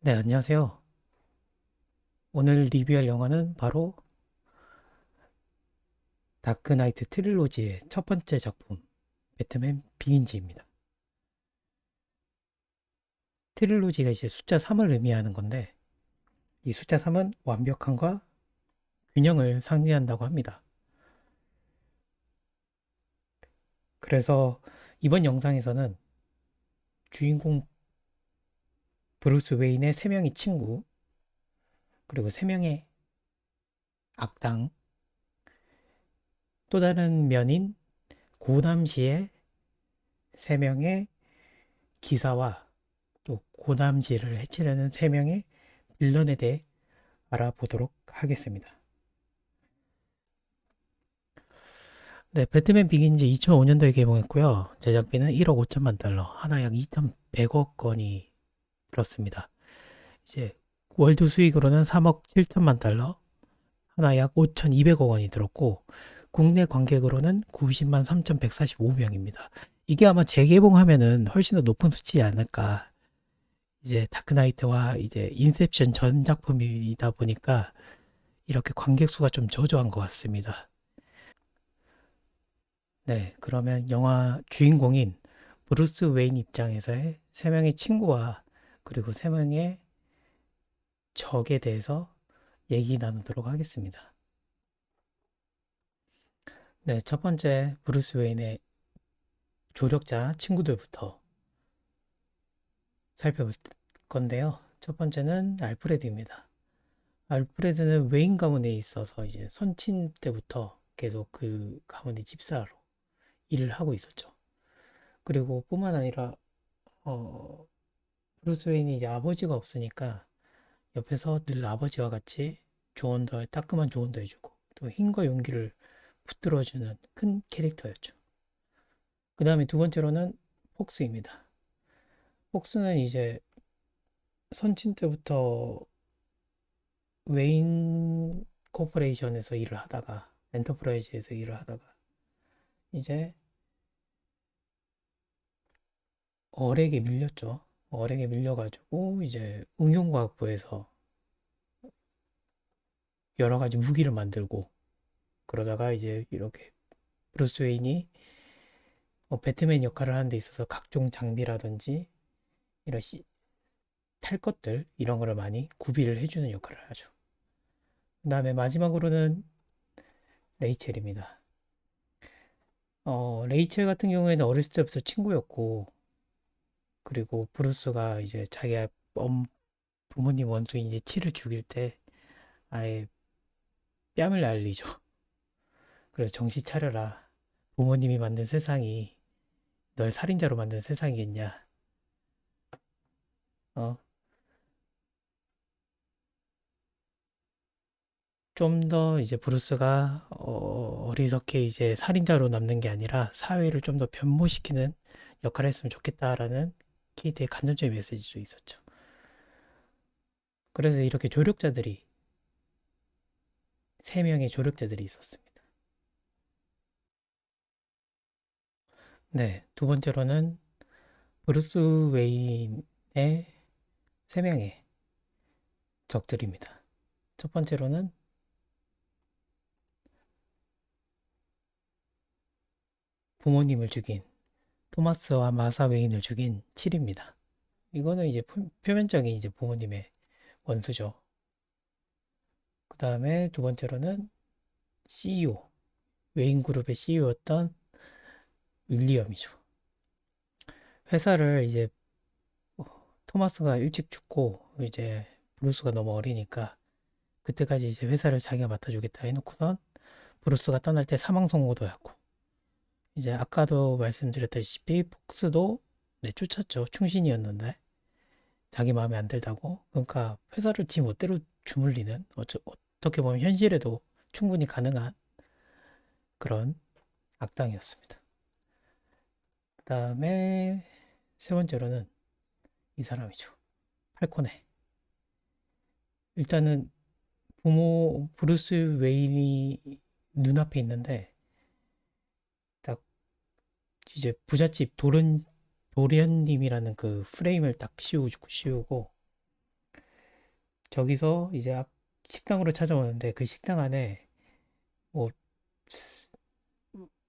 네, 안녕하세요. 오늘 리뷰할 영화는 바로 다크나이트 트릴로지의 첫 번째 작품, 배트맨 비긴즈입니다. 트릴로지가 이제 숫자 3을 의미하는 건데, 이 숫자 3은 완벽함과 균형을 상징한다고 합니다. 그래서 이번 영상에서는 주인공 브루스 웨인의 3명의 친구, 그리고 3명의 악당, 또 다른 면인 고담시의 3명의 기사와 또 고담시를 해치려는 3명의 빌런에 대해 알아보도록 하겠습니다. 네, 배트맨 비긴즈 2005년도에 개봉했고요. 제작비는 1억 5천만 달러, 하나 약 2,100억 원이 들었습니다. 이제 월드 수익으로는 3억 7천만 달러, 하나 약 5,200억 원이 들었고, 국내 관객으로는 90만 3,145명입니다. 이게 아마 재개봉하면은 훨씬 더 높은 수치지 않을까. 이제 다크나이트와 이제 인셉션 전 작품이다 보니까 이렇게 관객 수가 좀 저조한 것 같습니다. 네, 그러면 영화 주인공인 브루스 웨인 입장에서의 세 명의 친구와 그리고 세 명의 적에 대해서 얘기 나누도록 하겠습니다. 네, 첫 번째 브루스 웨인의 조력자 친구들부터 살펴볼 건데요. 첫 번째는 알프레드입니다. 알프레드는 웨인 가문에 있어서 이제 선친 때부터 계속 그 가문의 집사로 일을 하고 있었죠. 그리고 뿐만 아니라 어, 브루스 웨인이 이제 아버지가 없으니까 옆에서 늘 아버지와 같이 조언도, 따끔한 조언도 해주고 또 힘과 용기를 붙들어주는 큰 캐릭터였죠. 그 다음에 두 번째로는 폭스입니다. 폭스는 이제 선친 때부터 웨인 코퍼레이션에서 일을 하다가 엔터프라이즈에서 일을 하다가 이제 어렉에 밀렸죠. 어렉에 밀려가지고 이제 응용과학부에서 여러 가지 무기를 만들고 그러다가 이제 이렇게 브루스 웨인이 배트맨 역할을 하는 데 있어서 각종 장비라든지 이런 탈 것들 이런 거를 많이 구비를 해주는 역할을 하죠. 그 다음에 마지막으로는 레이첼입니다. 레이첼 같은 경우에는 어렸을 때부터 친구였고 그리고 브루스가 이제 자기가 부모님 원수인 이제 치를 죽일 때 아예 뺨을 날리죠. 그래서 정신 차려라. 부모님이 만든 세상이 널 살인자로 만든 세상이겠냐. 어, 좀 더 이제 브루스가 어리석게 이제 살인자로 남는 게 아니라 사회를 좀 더 변모시키는 역할을 했으면 좋겠다라는 케이트의 간접적인 메시지도 있었죠. 그래서 이렇게 조력자들이 세 명의 조력자들이 있었습니다. 네, 두 번째로는 브루스 웨인의 세 명의 적들입니다. 첫 번째로는 부모님을 죽인 토마스와 마사 웨인을 죽인 칠입니다. 이거는 이제 표면적인 이제 부모님의 원수죠. 그 다음에 두 번째로는 CEO, 웨인그룹의 CEO였던 윌리엄이죠. 회사를 이제 토마스가 일찍 죽고 이제 브루스가 너무 어리니까 그때까지 이제 회사를 자기가 맡아주겠다 해놓고선 브루스가 떠날 때 사망 선고도 하고 이제 아까도 말씀드렸다시피 폭스도 네, 쫓았죠. 충신이었는데 자기 마음에 안 들다고 그러니까 회사를 지 멋대로 주물리는 어떻게 보면 현실에도 충분히 가능한 그런 악당이었습니다. 그 다음에 세 번째로는 이 사람이죠. 팔코네. 일단은 브루스 웨인이 눈앞에 있는데 딱 이제 부잣집 도련님이라는 그 프레임을 딱 씌우고 저기서 이제 식당으로 찾아오는데 그 식당 안에 뭐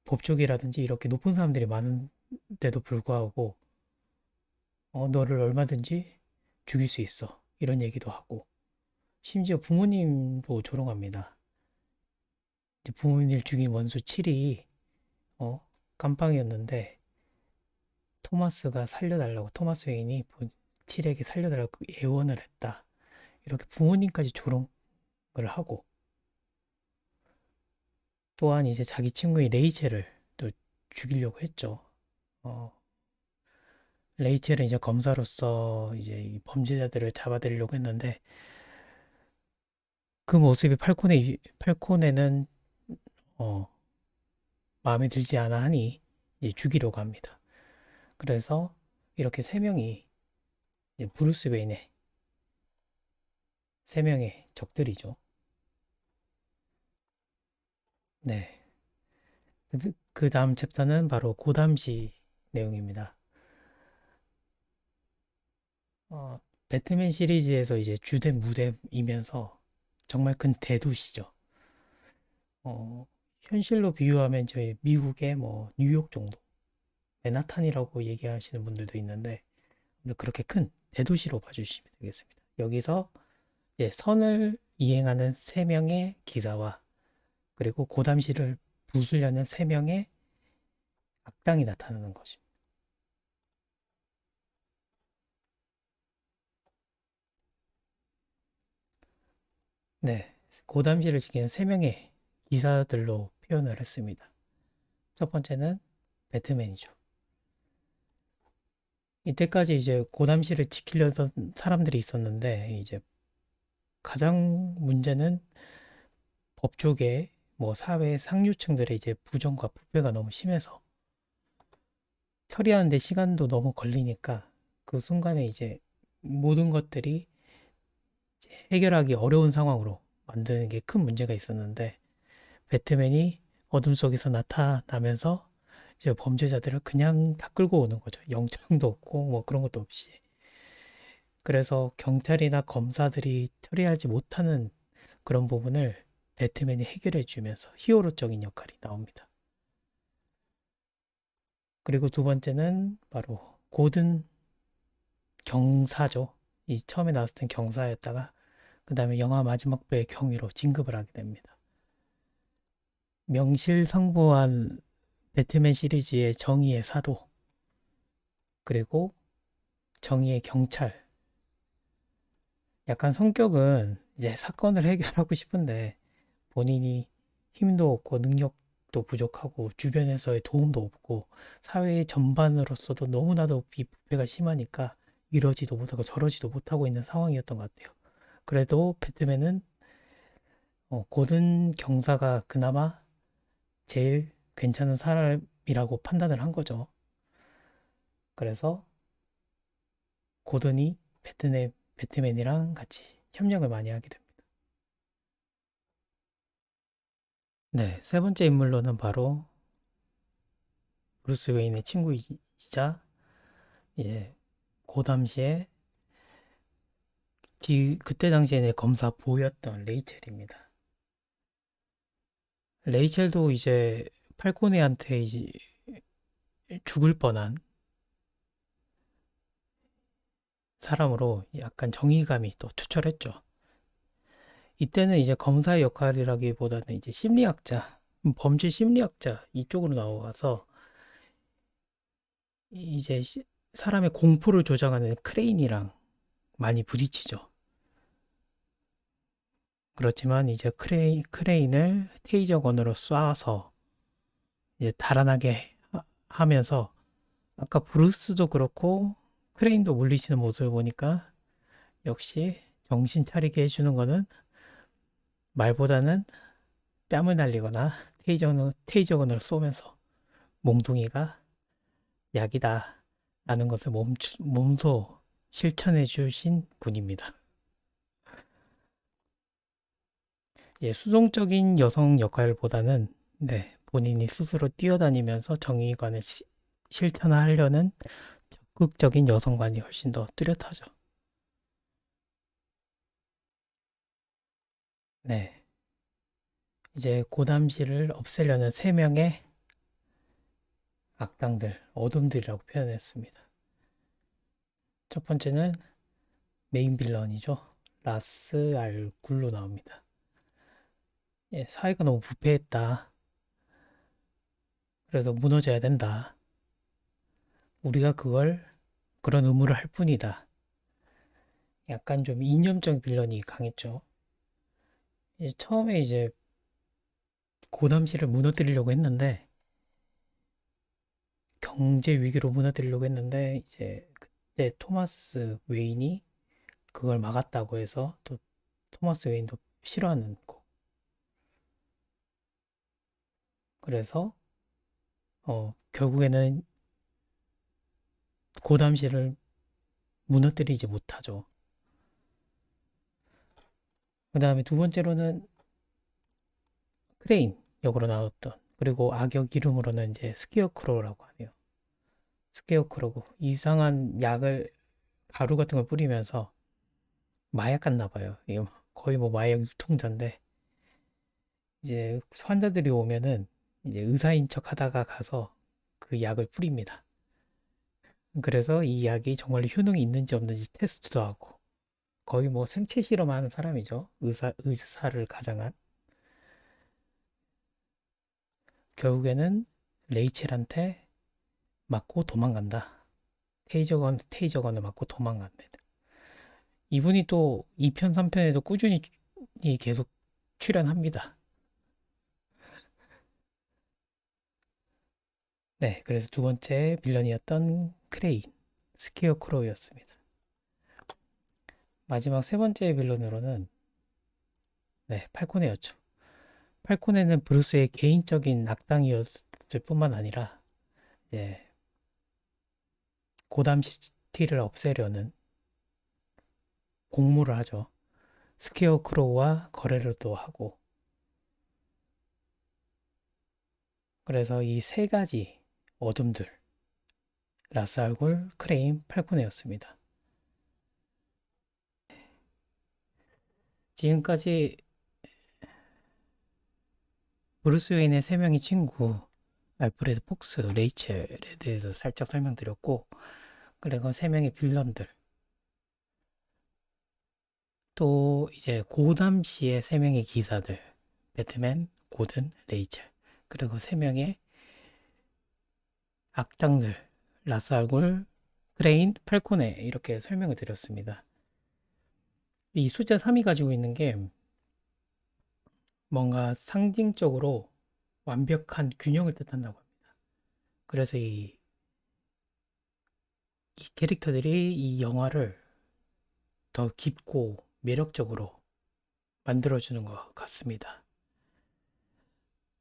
법조계라든지 이렇게 높은 사람들이 많은데도 불구하고 너를 얼마든지 죽일 수 있어. 이런 얘기도 하고 심지어 부모님도 조롱합니다. 이제 부모님을 죽인 원수 7이 깜빵이었는데 토마스가 살려달라고 토마스 웨인이 7에게 살려달라고 애원을 했다. 이렇게 부모님까지 조롱을 하고 또한 이제 자기 친구인 레이첼을 또 죽이려고 했죠. 어, 레이첼은 이제 검사로서 이제 이 범죄자들을 잡아들이려고 했는데 그 모습이 팔코네는 어, 마음에 들지 않아 하니 이제 죽이려고 합니다. 그래서 이렇게 세 명이 이제 브루스 웨인의 세 명의 적들이죠. 네. 그 다음 챕터는 바로 고담시 내용입니다. 어, 배트맨 시리즈에서 이제 주된 무대이면서 정말 큰 대도시죠. 현실로 비유하면 저희 미국의 뭐 뉴욕 정도, 맨하탄이라고 얘기하시는 분들도 있는데 그렇게 큰 대도시로 봐주시면 되겠습니다. 여기서 이제 선을 이행하는 세 명의 기사와 그리고 고담시를 부수려는 세 명의 악당이 나타나는 것입니다. 네, 고담시를 지키는 세 명의 기사들로 표현을 했습니다. 첫 번째는 배트맨이죠. 이때까지 이제 고담시를 지키려던 사람들이 있었는데 이제 가장 문제는 법조계 뭐 사회 상류층들의 이제 부정과 부패가 너무 심해서 처리하는데 시간도 너무 걸리니까 그 순간에 이제 모든 것들이 이제 해결하기 어려운 상황으로 만드는 게 큰 문제가 있었는데 배트맨이 어둠 속에서 나타나면서 이제 범죄자들을 그냥 다 끌고 오는 거죠. 영장도 없고 뭐 그런 것도 없이. 그래서 경찰이나 검사들이 처리하지 못하는 그런 부분을 배트맨이 해결해 주면서 히어로적인 역할이 나옵니다. 그리고 두 번째는 바로 고든 경사죠. 이 처음에 나왔을 땐 경사였다가 그 다음에 영화 마지막 부의 경위로 진급을 하게 됩니다. 명실상부한 배트맨 시리즈의 정의의 사도 그리고 정의의 경찰. 약간 성격은 이제 사건을 해결하고 싶은데 본인이 힘도 없고 능력도 부족하고 주변에서의 도움도 없고 사회 전반으로서도 너무나도 비부패가 심하니까 이러지도 못하고 저러지도 못하고 있는 상황이었던 것 같아요. 그래도 배트맨은 고든 경사가 그나마 제일 괜찮은 사람이라고 판단을 한 거죠. 그래서 고든이 배트맨이랑 같이 협력을 많이 하게 됩니다. 네, 세 번째 인물로는 바로 브루스 웨인의 친구이자 이제 고 당시에 그때 당시에는 검사 보였던 레이첼입니다. 레이첼도 이제 팔코네한테 이제 죽을 뻔한 사람으로 약간 정의감이 또 투철했죠. 이때는 이제 검사의 역할이라기보다는 이제 심리학자, 범죄 심리학자 이쪽으로 나와서 이제 사람의 공포를 조장하는 크레인이랑 많이 부딪히죠. 그렇지만 이제 크레인을 테이저건으로 쏴서 이제 달아나게 하면서 아까 브루스도 그렇고 크레인도 물리치는 모습을 보니까 역시 정신 차리게 해주는 거는 말보다는 뺨을 날리거나 테이저건을 쏘면서 몽둥이가 약이다 라는 것을 몸소 실천해 주신 분입니다. 예, 수동적인 여성 역할보다는 네, 본인이 스스로 뛰어다니면서 정의관을 실천하려는 적극적인 여성관이 훨씬 더 뚜렷하죠. 네. 이제 고담시를 없애려는 세 명의 악당들, 어둠들이라고 표현했습니다. 첫 번째는 메인 빌런이죠. 라스 알 굴로 나옵니다. 예, 사회가 너무 부패했다. 그래서 무너져야 된다. 우리가 그런 의무를 할 뿐이다. 약간 좀 이념적 빌런이 강했죠. 처음에 이제 고담시를 무너뜨리려고 했는데 경제 위기로 무너뜨리려고 했는데 이제 그때 토마스 웨인이 그걸 막았다고 해서 또 토마스 웨인도 싫어하는 거. 그래서 결국에는 고담시를 무너뜨리지 못하죠. 그 다음에 두 번째로는 크레인 역으로 나왔던 그리고 악역 이름으로는 이제 스키어크로우라고 하네요. 스키어크로우 이상한 약을 가루 같은 걸 뿌리면서 마약 같나 봐요. 이게 거의 뭐 마약 유통자인데 이제 환자들이 오면은 이제 의사인 척 하다가 가서 그 약을 뿌립니다. 그래서 이 약이 정말 효능이 있는지 없는지 테스트도 하고 거의 뭐 생체 실험하는 사람이죠. 의사를 가장한. 결국에는 레이첼한테 맞고 도망간다. 테이저건을 맞고 도망갑니다. 이분이 또 2편, 3편에도 꾸준히 계속 출연합니다. 네, 그래서 두 번째 빌런이었던 크레인, 스퀘어크로우였습니다. 마지막 세 번째 빌런으로는 네, 팔코네였죠. 팔코네는 브루스의 개인적인 악당이었을 뿐만 아니라 이제 고담 시티를 없애려는 공모를 하죠. 스퀘어크로우와 거래를도 하고 그래서 이 세 가지 어둠들 라스알골, 크레인, 팔코네였습니다. 지금까지 브루스 웨인의 세 명의 친구 알프레드 폭스, 레이첼에 대해서 살짝 설명드렸고 그리고 세 명의 빌런들 또 이제 고담시의 세 명의 기사들 배트맨, 고든, 레이첼 그리고 세 명의 악당들 라스알골, 크레인, 팔코네 이렇게 설명을 드렸습니다. 이 숫자 3이 가지고 있는 게 뭔가 상징적으로 완벽한 균형을 뜻한다고 합니다. 그래서 이 캐릭터들이 이 영화를 더 깊고 매력적으로 만들어주는 것 같습니다.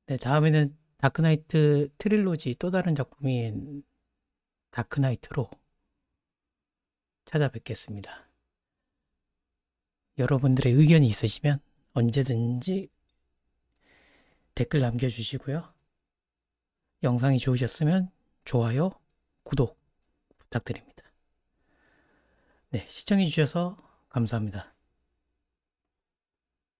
네, 다음에는 다크나이트 트릴로지 또 다른 작품인 다크나이트로 찾아뵙겠습니다. 여러분들의 의견이 있으시면 언제든지 댓글 남겨주시고요. 영상이 좋으셨으면 좋아요, 구독 부탁드립니다. 네, 시청해주셔서 감사합니다.